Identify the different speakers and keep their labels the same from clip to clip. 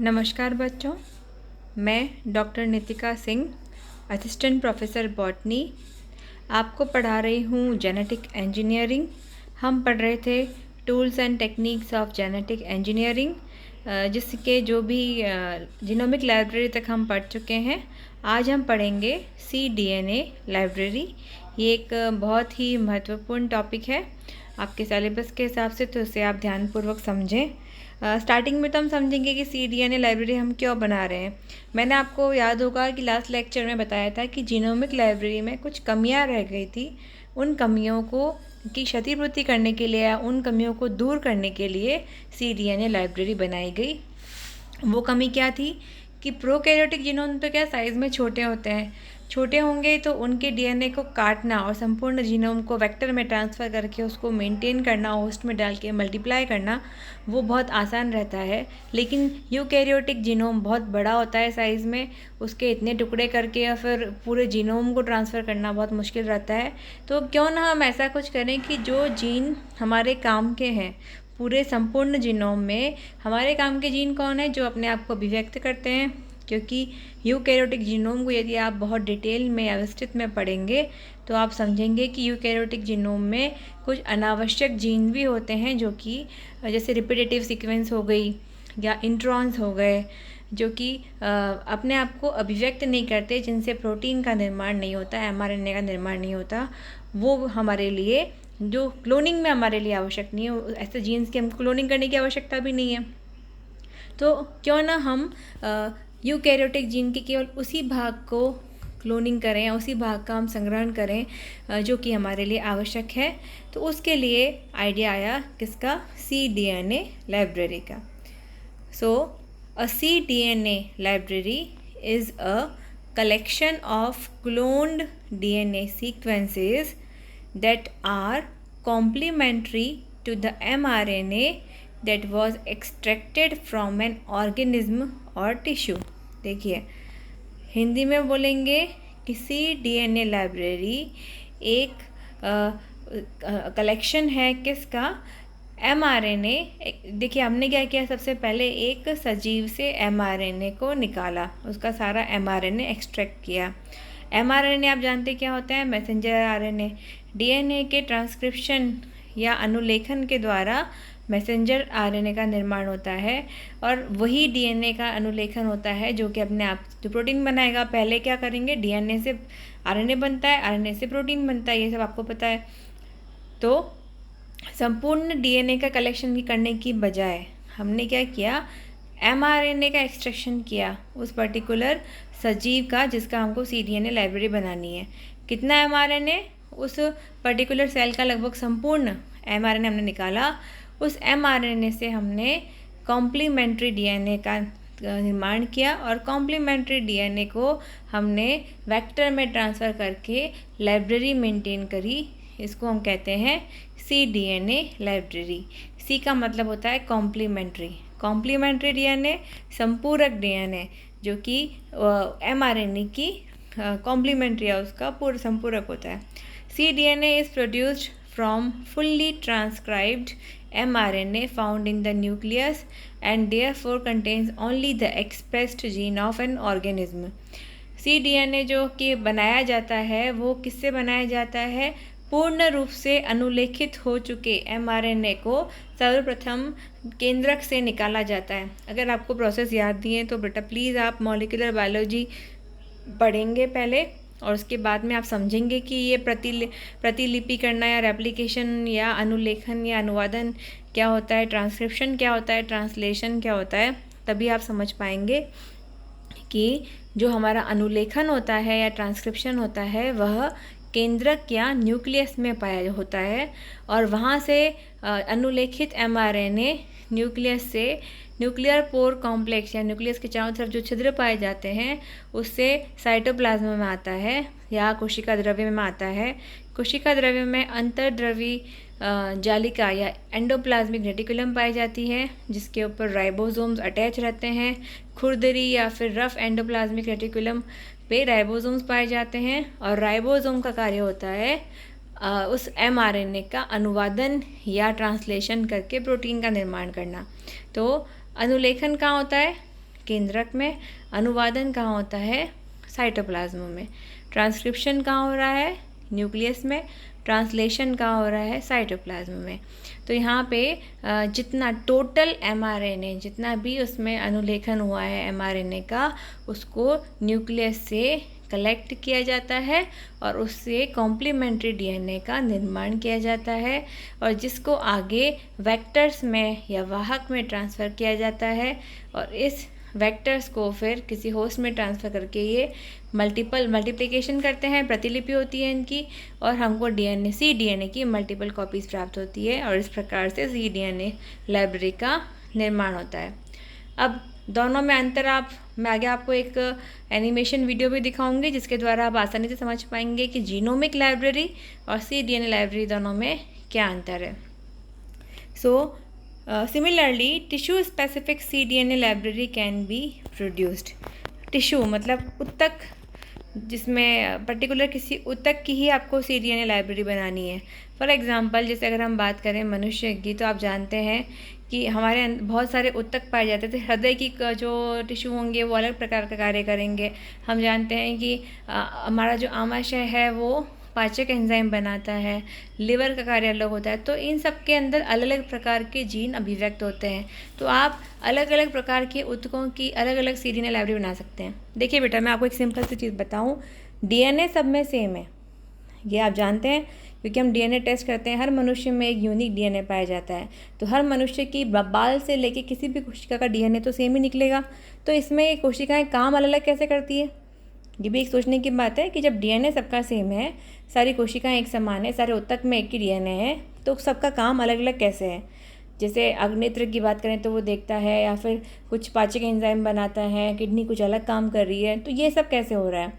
Speaker 1: नमस्कार बच्चों, मैं doctor Nitika Singh, assistant professor botany, आपको पढ़ा रही हूँ जेनेटिक इंजीनियरिंग। हम पढ़ रहे थे tools and techniques of genetic engineering, जिसके जो भी जीनोमिक लाइब्रेरी तक हम पढ़ चुके हैं। आज हम पढ़ेंगे cDNA लाइब्रेरी। ये एक बहुत ही महत्वपूर्ण टॉपिक है आपके सिलेबस के हिसाब से, तो इसे आप ध्यानपूर्वक समझें। स्टार्टिंग में तो हम समझेंगे कि cDNA लाइब्रेरी हम क्यों बना रहे हैं। मैंने आपको याद होगा कि लास्ट लेक्चर में बताया था कि जीनोमिक लाइब्रेरी में कुछ कमियां रह गई थी। उन कमियों को की क्षतिपूर्ति करने के लिए या उन कमियों को दूर करने के लिए cDNA लाइब्रेरी बनाई गई। वो कमी क्या थी कि प्रोकैरियोटिक जीनोम तो क्या साइज़ में छोटे होते हैं, छोटे होंगे तो उनके डीएनए को काटना और संपूर्ण जीनोम को वेक्टर में ट्रांसफ़र करके उसको मेंटेन करना, होस्ट में डाल के मल्टीप्लाई करना, वो बहुत आसान रहता है। लेकिन यूकैरियोटिक जीनोम बहुत बड़ा होता है साइज़ में, उसके इतने टुकड़े करके या फिर पूरे जीनोम को ट्रांसफ़र करना बहुत मुश्किल रहता है। तो क्यों ना हम ऐसा कुछ करें कि जो जीन हमारे काम के हैं, पूरे संपूर्ण जीनोम में हमारे काम के जीन कौन है, जो अपने आप को अभिव्यक्त करते हैं। क्योंकि यूकैरियोटिक जीनोम को यदि आप बहुत डिटेल में या विस्तृत में पढ़ेंगे तो आप समझेंगे कि यूकैरियोटिक जीनोम में कुछ अनावश्यक जीन भी होते हैं, जो कि जैसे रिपीटेटिव सीक्वेंस हो गई या इंट्रॉन्स हो गए, जो कि अपने आप को अभिव्यक्त नहीं करते, जिनसे प्रोटीन का निर्माण नहीं होता, mRNA का निर्माण नहीं होता। वो हमारे लिए, जो क्लोनिंग में हमारे लिए आवश्यक नहीं है, ऐसे जीन्स की हमको क्लोनिंग करने की आवश्यकता भी नहीं है। तो क्यों ना हम यूकैरियोटिक जीन के केवल उसी भाग को क्लोनिंग करें, उसी भाग का हम संग्रहण करें जो कि हमारे लिए आवश्यक है। तो उसके लिए आइडिया आया किसका, cDNA लाइब्रेरी का। सो अ cDNA library is a collection of cloned DNA sequences that are complementary to the mRNA that was extracted from an organism or tissue। देखिए, हिंदी में बोलेंगे कि cDNA लाइब्रेरी एक कलेक्शन है किसका, mRNA। देखिए हमने क्या किया, सबसे पहले एक सजीव से mRNA को निकाला, उसका सारा mRNA एक्सट्रैक्ट किया। mRNA आप जानते क्या होता है, मैसेंजर RNA। डीएनए के ट्रांसक्रिप्शन या अनुलेखन के द्वारा मैसेंजर आरएनए का निर्माण होता है, और वही डीएनए का अनुलेखन होता है जो कि अपने आप जो प्रोटीन बनाएगा। पहले क्या करेंगे, डीएनए से आरएनए बनता है, आरएनए से प्रोटीन बनता है, ये सब आपको पता है। तो संपूर्ण डीएनए का कलेक्शन करने की बजाय हमने क्या किया, mRNA का एक्सट्रैक्शन किया उस पर्टिकुलर सजीव का, जिसका हमको cDNA लाइब्रेरी बनानी है। कितना mRNA, उस पर्टिकुलर सेल का लगभग संपूर्ण mRNA हमने निकाला। उस mRNA से हमने कॉम्प्लीमेंट्री डीएनए का निर्माण किया, और कॉम्प्लीमेंट्री डीएनए को हमने वेक्टर में ट्रांसफ़र करके लाइब्रेरी मेंटेन करी। इसको हम कहते हैं cDNA लाइब्रेरी। C का मतलब होता है कॉम्प्लीमेंट्री। कॉम्प्लीमेंट्री डीएनए, संपूरक डीएनए, जो कि mRNA की कॉम्प्लीमेंट्री है, उसका पूर्ण संपूरक होता है। cDNA is produced from fully transcribed mRNA found in the nucleus and therefore contains only the expressed gene of an organism। cDNA जो कि बनाया जाता है, वो किससे बनाया जाता है, पूर्ण रूप से अनुलेखित हो चुके mRNA को सर्वप्रथम केंद्रक से निकाला जाता है। अगर आपको प्रोसेस याद दिए तो बेटा प्लीज़ आप मॉलिक्यूलर बायोलॉजी पढ़ेंगे पहले, और उसके बाद में आप समझेंगे कि ये प्रतिलिपि करना या रेप्लिकेशन या अनुलेखन या अनुवादन क्या होता है, ट्रांसक्रिप्शन क्या होता है, ट्रांसलेशन क्या होता है। तभी आप समझ पाएंगे कि जो हमारा अनुलेखन होता है या ट्रांसक्रिप्शन होता है, वह केंद्रक या न्यूक्लियस में पाया होता है, और वहाँ से अनुलेखित mRNA न्यूक्लियस से न्यूक्लियर पोर कॉम्प्लेक्स या न्यूक्लियस के चारों तरफ जो छिद्र पाए जाते हैं, उससे साइटोप्लाज्म में आता है या कोशिका द्रव्य में आता है। कोशिका द्रव्य में अंतर्द्रवी जालिका या एंडोप्लाज्मिक रेटिकुलम पाई जाती है, जिसके ऊपर राइबोसोम्स अटैच रहते हैं। खुरदरी या फिर रफ एंडोप्लाज्मिक रेटिकुलम पे राइबोसोम्स पाए जाते हैं, और राइबोसोम का कार्य होता है उस mRNA का अनुवादन या ट्रांसलेशन करके प्रोटीन का निर्माण करना। तो अनुलेखन कहाँ होता है, केंद्रक में, अनुवादन कहाँ होता है, साइटोप्लाज्म में, ट्रांसक्रिप्शन कहाँ हो रहा है, न्यूक्लियस में, ट्रांसलेशन कहाँ हो रहा है, साइटोप्लाज्म में। तो यहाँ पे जितना टोटल एमआरएनए, जितना भी उसमें अनुलेखन हुआ है एमआरएनए का, उसको न्यूक्लियस से कलेक्ट किया जाता है और उससे कॉम्प्लीमेंट्री डीएनए का निर्माण किया जाता है और जिसको आगे वेक्टर्स में या वाहक में ट्रांसफ़र किया जाता है और इस वेक्टर्स को फिर किसी होस्ट में ट्रांसफ़र करके ये मल्टीप्लिकेशन करते हैं, प्रतिलिपि होती है इनकी और हमको cDNA की मल्टीपल कॉपीज़ प्राप्त होती है और इस प्रकार से cDNA लाइब्रेरी का निर्माण होता है। अब दोनों में अंतर मैं आगे आपको एक एनिमेशन वीडियो भी दिखाऊंगी जिसके द्वारा आप आसानी से समझ पाएंगे कि जीनोमिक लाइब्रेरी और cDNA लाइब्रेरी दोनों में क्या अंतर है। Similarly, tissue specific cDNA library can be produced. Tissue मतलब ऊतक, जिसमें पर्टिकुलर किसी ऊतक की ही आपको cDNA लाइब्रेरी बनानी है। फॉर एग्जांपल, जैसे अगर हम बात करें मनुष्य की, तो आप जानते हैं कि हमारे बहुत सारे ऊतक पाए जाते थे। हृदय की जो टिश्यू होंगे वो अलग प्रकार का कार्य करेंगे। हम जानते हैं कि हमारा जो आमाशय है वो पाचक एंजाइम बनाता है, लिवर का कार्य अलग होता है। तो इन सब के अंदर अलग अलग प्रकार के जीन अभिव्यक्त होते हैं। तो आप अलग अलग प्रकार के ऊतकों की अलग अलग cDNA लाइब्रेरी बना सकते हैं। देखिए बेटा, मैं आपको एक सिंपल सी चीज़ बताऊं, DNA सब में सेम है, ये आप जानते हैं क्योंकि हम DNA टेस्ट करते हैं। हर मनुष्य में एक यूनिक DNA पाया जाता है। तो हर मनुष्य की बाल से लेके किसी भी कोशिका का DNA तो सेम ही निकलेगा। तो इसमें कोशिकाएँ काम अलग अलग कैसे करती है, ये भी एक सोचने की बात है कि जब DNA सबका सेम है, सारी कोशिकाएं एक समान है, सारे ऊतक में एक ही DNA है, तो सबका काम अलग अलग कैसे है। जैसे अग्नेत्र की बात करें तो वो देखता है, या फिर कुछ पाचक एंजाइम बनाता है, किडनी कुछ अलग काम कर रही है। तो ये सब कैसे हो रहा है,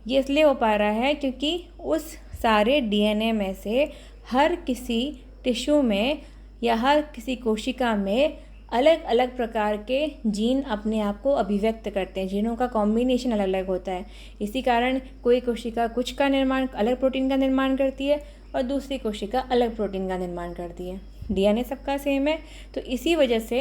Speaker 1: ये इसलिए हो पा रहा है क्योंकि उस सारे DNA में से हर किसी टिश्यू में या हर किसी कोशिका में अलग अलग प्रकार के जीन अपने आप को अभिव्यक्त करते हैं। जीनों का कॉम्बिनेशन अलग अलग होता है। इसी कारण कोई कोशिका कुछ का निर्माण, अलग प्रोटीन का निर्माण करती है और दूसरी कोशिका अलग प्रोटीन का निर्माण करती है। DNA सबका सेम है, तो इसी वजह से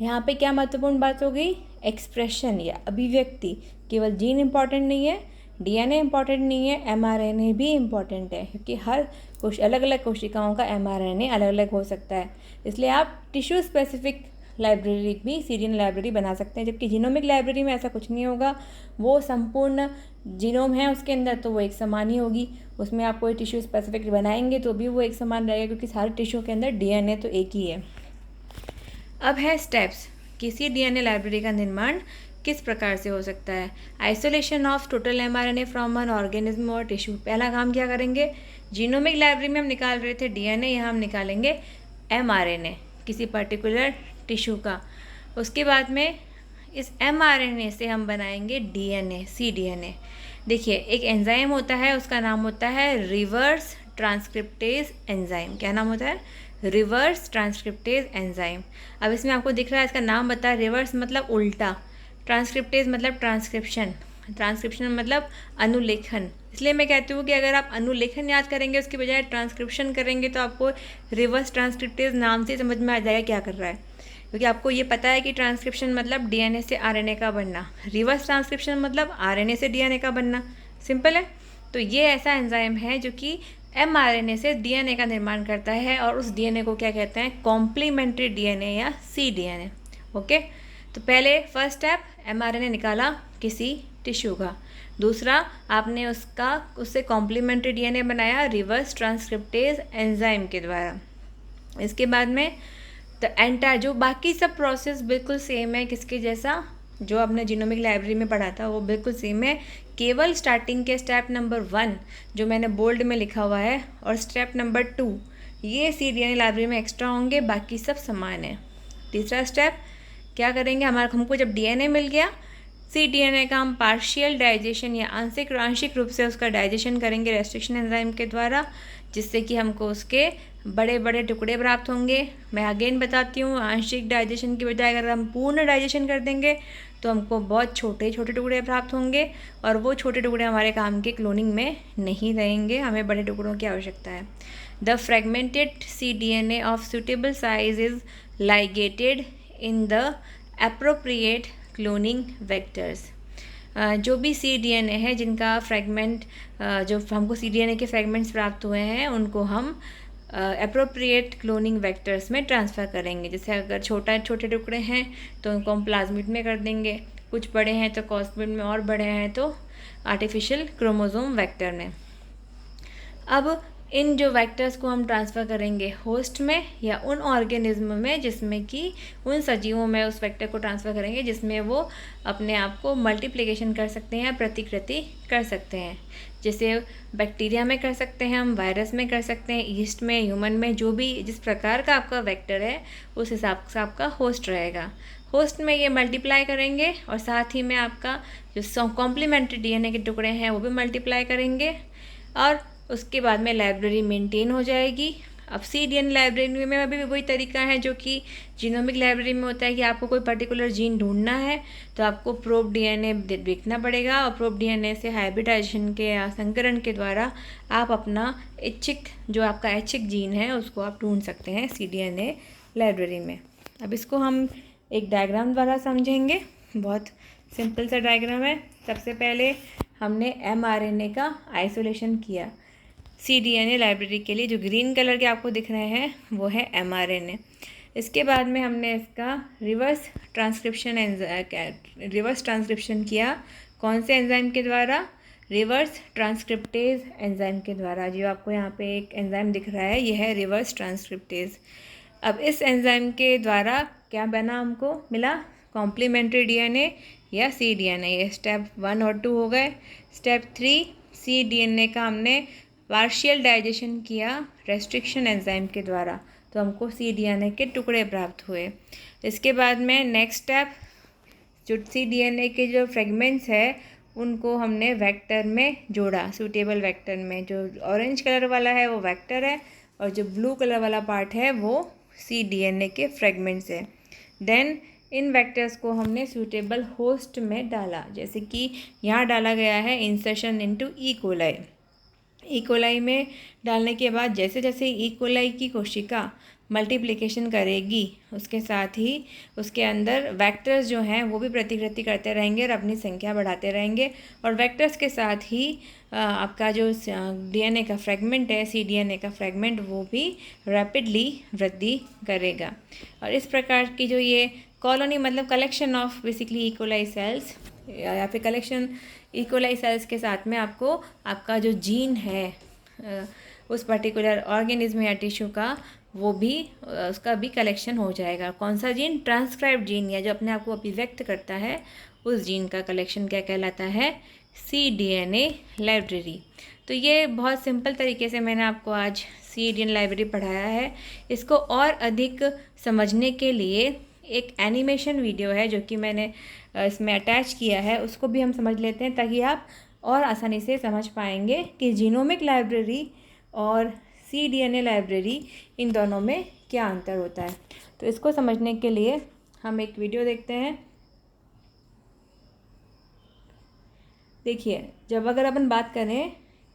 Speaker 1: यहाँ पे क्या महत्वपूर्ण बात हो गई, एक्सप्रेशन या अभिव्यक्ति। केवल जीन इम्पॉर्टेंट नहीं है, DNA इम्पॉर्टेंट नहीं है, mRNA भी इम्पॉर्टेंट है, क्योंकि हर अलग अलग कोशिकाओं का mRNA अलग अलग हो सकता है। इसलिए आप टिश्यू स्पेसिफिक लाइब्रेरी भी cDNA लाइब्रेरी बना सकते हैं, जबकि जीनोमिक लाइब्रेरी में ऐसा कुछ नहीं होगा। वो संपूर्ण जीनोम है उसके अंदर, तो वो एक समान ही होगी। उसमें आप कोई टिश्यू स्पेसिफिक बनाएंगे तो भी वो एक समान रहेगा, क्योंकि सारे टिश्यू के अंदर DNA तो एक ही है। अब है स्टेप्स, किसी cDNA लाइब्रेरी का निर्माण किस प्रकार से हो सकता है। Isolation of total mRNA from an organism और टिश्यू। पहला काम क्या करेंगे, जीनोमिक लाइब्रेरी में हम निकाल रहे थे DNA, यहाँ हम निकालेंगे mRNA किसी पर्टिकुलर टिश्यू का। उसके बाद में इस mRNA से हम बनाएंगे DNA, cDNA। देखिए, एक एंजाइम होता है, उसका नाम होता है रिवर्स ट्रांसक्रिप्टेज एंजाइम। क्या नाम होता है, रिवर्स ट्रांसक्रिप्टेज एंजाइम। अब इसमें आपको दिख रहा है, इसका नाम बता, रिवर्स मतलब उल्टा, ट्रांसक्रिप्टेज मतलब ट्रांसक्रिप्शन, ट्रांसक्रिप्शन मतलब अनुलेखन। इसलिए मैं कहती हूँ कि अगर आप अनुलेखन याद करेंगे उसके बजाय ट्रांसक्रिप्शन करेंगे तो आपको रिवर्स ट्रांसक्रिप्टेज नाम से समझ में आ जाएगा क्या कर रहा है, क्योंकि आपको ये पता है कि ट्रांसक्रिप्शन मतलब DNA से RNA का बनना, रिवर्स ट्रांसक्रिप्शन मतलब RNA से DNA का बनना। सिंपल है। तो ये ऐसा एंजाइम है जो कि mRNA से DNA का निर्माण करता है और उस DNA को क्या कहते हैं, कॉम्प्लीमेंट्री DNA या cDNA। ओके, तो पहले फर्स्ट स्टेप, mRNA निकाला किसी टिश्यू का। दूसरा, आपने उससे कॉम्प्लीमेंट्री DNA बनाया रिवर्स ट्रांसक्रिप्टेज एंजाइम के द्वारा। इसके बाद में तो एंटायर जो बाकी सब प्रोसेस बिल्कुल सेम है, किसके जैसा जो आपने जीनोमिक लाइब्रेरी में पढ़ा था वो बिल्कुल सेम है। केवल स्टार्टिंग के स्टेप नंबर 1 जो मैंने बोल्ड में लिखा हुआ है और स्टेप नंबर 2 ये cDNA लाइब्रेरी में एक्स्ट्रा होंगे, बाकी सब समान है। तीसरा स्टेप क्या करेंगे, हमको जब DNA मिल गया, cDNA का हम पार्शियल डाइजेशन या आंशिक रूप से उसका डाइजेशन करेंगे रेस्ट्रिक्शन एंजाइम के द्वारा, जिससे कि हमको उसके बड़े बड़े टुकड़े प्राप्त होंगे। मैं अगेन बताती हूँ, आंशिक डाइजेशन की बजाय अगर हम पूर्ण डाइजेशन कर देंगे तो हमको बहुत छोटे छोटे टुकड़े प्राप्त होंगे और वो छोटे टुकड़े हमारे काम के क्लोनिंग में नहीं रहेंगे, हमें बड़े टुकड़ों की आवश्यकता है। The fragmented cDNA of suitable size is ligated in the appropriate cloning vectors. जो भी cDNA है जिनका फ्रेगमेंट जो हमको cDNA के फ्रेगमेंट्स प्राप्त हुए हैं उनको हम अप्रोप्रिएट क्लोनिंग वेक्टर्स में ट्रांसफ़र करेंगे। जैसे अगर छोटे टुकड़े हैं तो उनको हम प्लाज्मिड में कर देंगे, कुछ बड़े हैं तो कॉस्मिड में, और बड़े हैं तो आर्टिफिशियल क्रोमोसोम वेक्टर में। अब इन जो वेक्टर्स को हम ट्रांसफ़र करेंगे होस्ट में या उन ऑर्गेनिज्म में जिसमें कि उन सजीवों में उस वेक्टर को ट्रांसफ़र करेंगे जिसमें वो अपने आप को मल्टीप्लिकेशन कर सकते हैं, प्रतिकृति कर सकते हैं। जैसे बैक्टीरिया में कर सकते हैं हम, वायरस में कर सकते हैं, ईस्ट में, ह्यूमन में, जो भी जिस प्रकार का आपका वेक्टर है उस हिसाब से आपका होस्ट रहेगा। होस्ट में ये मल्टीप्लाई करेंगे और साथ ही में आपका जो कॉम्प्लीमेंट्री डीएनए के टुकड़े हैं वो भी मल्टीप्लाई करेंगे और उसके बाद में लाइब्रेरी मेंटेन हो जाएगी। अब cDNA लाइब्रेरी में अभी भी वही तरीका है जो कि जीनोमिक लाइब्रेरी में होता है कि आपको कोई पर्टिकुलर जीन ढूंढना है तो आपको प्रोब डीएनए देखना पड़ेगा और प्रोब डीएनए से हाइब्रिडाइजेशन के या संकरण के द्वारा आप अपना इच्छिक जो आपका ऐच्छिक जीन है उसको आप ढूंढ सकते हैं cDNA लाइब्रेरी में। अब इसको हम एक डायग्राम द्वारा समझेंगे। बहुत सिंपल सा डायग्राम है। सबसे पहले हमने mRNA का आइसोलेशन किया cDNA लाइब्रेरी के लिए। जो ग्रीन कलर के आपको दिख रहे हैं वो है mRNA। इसके बाद में हमने इसका रिवर्स ट्रांसक्रिप्शन किया। कौन से एंजाइम के द्वारा? रिवर्स ट्रांसक्रिप्टेज एंजाइम के द्वारा। जो आपको यहाँ पे एक एंजाइम दिख रहा है यह है रिवर्स ट्रांसक्रिप्टेज। अब इस एंजाइम के द्वारा क्या बना, हमको मिला कॉम्प्लीमेंट्री डीएनए या cDNA। ये स्टेप 1 और 2 हो गए। स्टेप 3 cDNA का हमने पार्शियल डाइजेशन किया रेस्ट्रिक्शन एंजाइम के द्वारा, तो हमको cDNA के टुकड़े प्राप्त हुए। इसके बाद में नेक्स्ट स्टेप जो cDNA के जो फ्रेगमेंट्स है उनको हमने वेक्टर में जोड़ा, सूटेबल वेक्टर में। जो ऑरेंज कलर वाला है वो वेक्टर है और जो ब्लू कलर वाला पार्ट है वो cDNA के फ्रेगमेंट्स है। देन इन वेक्टर्स को हमने सूटेबल होस्ट में डाला, जैसे कि यहाँ डाला गया है इंसर्शन इनटू ई कोलाई में डालने के बाद जैसे जैसे ई कोलाई की कोशिका मल्टीप्लिकेशन करेगी उसके साथ ही उसके अंदर वेक्टर्स जो हैं वो भी प्रतिकृति करते रहेंगे और अपनी संख्या बढ़ाते रहेंगे और वेक्टर्स के साथ ही आपका जो डीएनए का फ्रेगमेंट है cDNA का फ्रेगमेंट वो भी रैपिडली वृद्धि करेगा। और इस प्रकार की जो ये कॉलोनी मतलब collection of basically E coli cells या फिर कलेक्शन ई कोलाई सेल्स के साथ में आपको आपका जो जीन है उस पर्टिकुलर ऑर्गेनिज्म या टिश्यू का वो भी उसका भी कलेक्शन हो जाएगा। कौन सा जीन? ट्रांसक्राइब्ड जीन या जो अपने आप को अभिव्यक्त करता है उस जीन का कलेक्शन क्या कहलाता है? cDNA library. तो ये बहुत सिंपल तरीके से मैंने आपको आज cDNA लाइब्रेरी पढ़ाया है। इसको और अधिक समझने के लिए एक एनिमेशन वीडियो है जो कि मैंने इसमें अटैच किया है, उसको भी हम समझ लेते हैं ताकि आप और आसानी से समझ पाएंगे कि जीनोमिक लाइब्रेरी और cDNA लाइब्रेरी इन दोनों में क्या अंतर होता है। तो इसको समझने के लिए हम एक वीडियो देखते हैं। देखिए, जब अगर अपन बात करें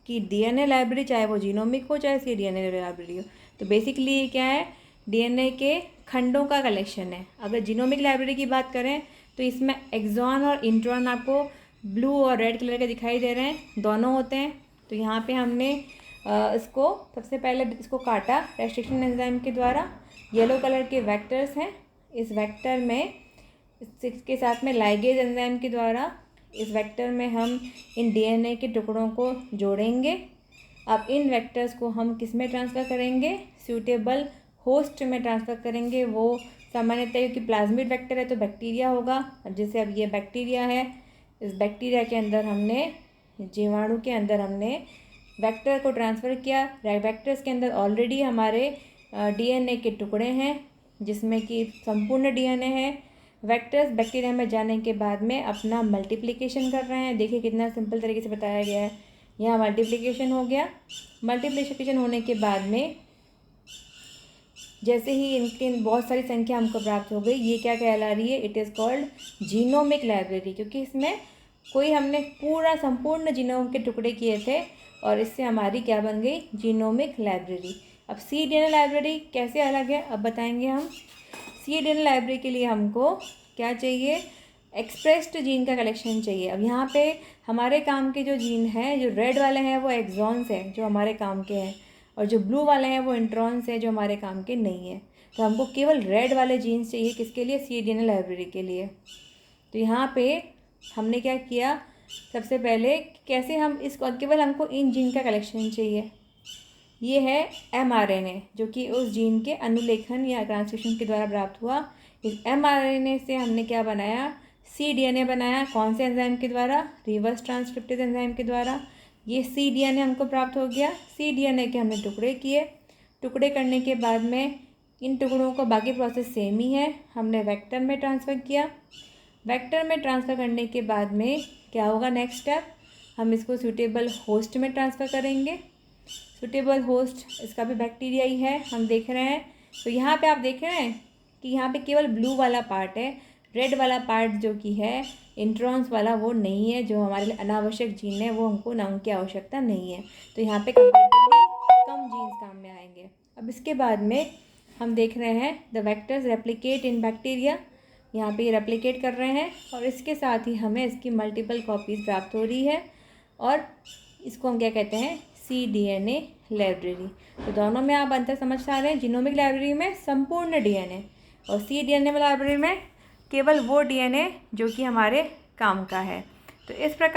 Speaker 1: कि डीएनए लाइब्रेरी चाहे वो जीनोमिक हो चाहे cDNA लाइब्रेरी हो, तो बेसिकली ये क्या है? डीएनए के खंडों का कलेक्शन है। अगर जीनोमिक लाइब्रेरी की बात करें तो इसमें एक्सॉन और इंट्रॉन आपको ब्लू और रेड कलर के दिखाई दे रहे हैं, दोनों होते हैं। तो यहाँ पे हमने इसको सबसे पहले इसको काटा रेस्ट्रिक्शन एंजाइम के द्वारा। येलो कलर के वेक्टर्स हैं, इस वेक्टर में इसके साथ में लाइगेज एंजाइम के द्वारा इस वेक्टर में हम इन डीएनए के टुकड़ों को जोड़ेंगे। अब इन वेक्टर्स को हम किस में ट्रांसफ़र करेंगे? सूटेबल होस्ट में ट्रांसफ़र करेंगे। वो सामान्यतः क्योंकि प्लाज्मिड वेक्टर है तो बैक्टीरिया होगा। अब जैसे अब ये बैक्टीरिया है, इस बैक्टीरिया के अंदर हमने जीवाणु के अंदर हमने वेक्टर को ट्रांसफ़र किया। वेक्टर्स के अंदर ऑलरेडी हमारे डीएनए के टुकड़े हैं जिसमें कि संपूर्ण डीएनए है। वेक्टर्स बैक्टीरिया में जाने के बाद में अपना मल्टीप्लिकेशन कर रहे हैं। देखिए कितना सिंपल तरीके से बताया गया है। यहाँ मल्टीप्लिकेशन हो गया। मल्टीप्लिकेशन होने के बाद में जैसे ही इनकी बहुत सारी संख्या हमको प्राप्त हो गई, ये क्या कहला रही है? It is called genomic library, क्योंकि इसमें कोई हमने पूरा संपूर्ण जीनोम के टुकड़े किए थे और इससे हमारी क्या बन गई? Genomic library. अब cDNA लाइब्रेरी कैसे अलग है अब बताएंगे हम। cDNA लाइब्रेरी के लिए हमको क्या चाहिए? एक्सप्रेस्ड जीन का कलेक्शन चाहिए। अब यहाँ पे हमारे काम के जो जीन हैं, जो रेड वाले हैं वो एक्सॉन्स हैं जो हमारे काम के हैं, और जो ब्लू वाले हैं वो इंट्रॉन्स हैं जो हमारे काम के नहीं हैं। तो हमको केवल रेड वाले जीन्स चाहिए, किसके लिए? cDNA लाइब्रेरी के लिए। तो यहाँ पे हमने क्या किया, सबसे पहले कैसे हम इसको, केवल हमको इन जीन का कलेक्शन चाहिए। ये है mRNA जो कि उस जीन के अनुलेखन या ट्रांसक्रिप्शन के द्वारा प्राप्त हुआ। इस mRNA से हमने क्या बनाया? cDNA बनाया। कौन से एंजाइम के द्वारा? रिवर्स ट्रांसक्रिप्टेज एंजाइम के द्वारा। ये cDNA हमको प्राप्त हो गया। cDNA के हमने टुकड़े किए। टुकड़े करने के बाद में इन टुकड़ों को, बाकी प्रोसेस सेम ही है, हमने वेक्टर में ट्रांसफ़र किया। वेक्टर में ट्रांसफ़र करने के बाद में क्या होगा? नेक्स्ट स्टेप, हम इसको सूटेबल होस्ट में ट्रांसफ़र करेंगे। सूटेबल होस्ट, इसका भी बैक्टीरिया ही है, हम देख रहे हैं। तो यहाँ पे आप देख रहे हैं कि यहाँ पे केवल ब्लू वाला पार्ट है, रेड वाला पार्ट जो कि है इंट्रॉन्स वाला वो नहीं है, जो हमारे लिए अनावश्यक जीन है, वो हमको ना, उनकी आवश्यकता नहीं है। तो यहाँ पे कंपैरेटिवली कम जीन्स काम में आएंगे। अब इसके बाद में हम देख रहे हैं the vectors replicate in bacteria. यहाँ पे ये रेप्लिकेट कर रहे हैं और इसके साथ ही हमें इसकी मल्टीपल कॉपीज़ प्राप्त हो रही है, और इसको हम क्या कहते हैं? cDNA library. तो दोनों में आप अंतर समझ पा रहे हैं। जीनोमिक लाइब्रेरी में संपूर्ण DNA, और cDNA लाइब्रेरी में केवल वो DNA जो कि हमारे काम का है। तो इस प्रकार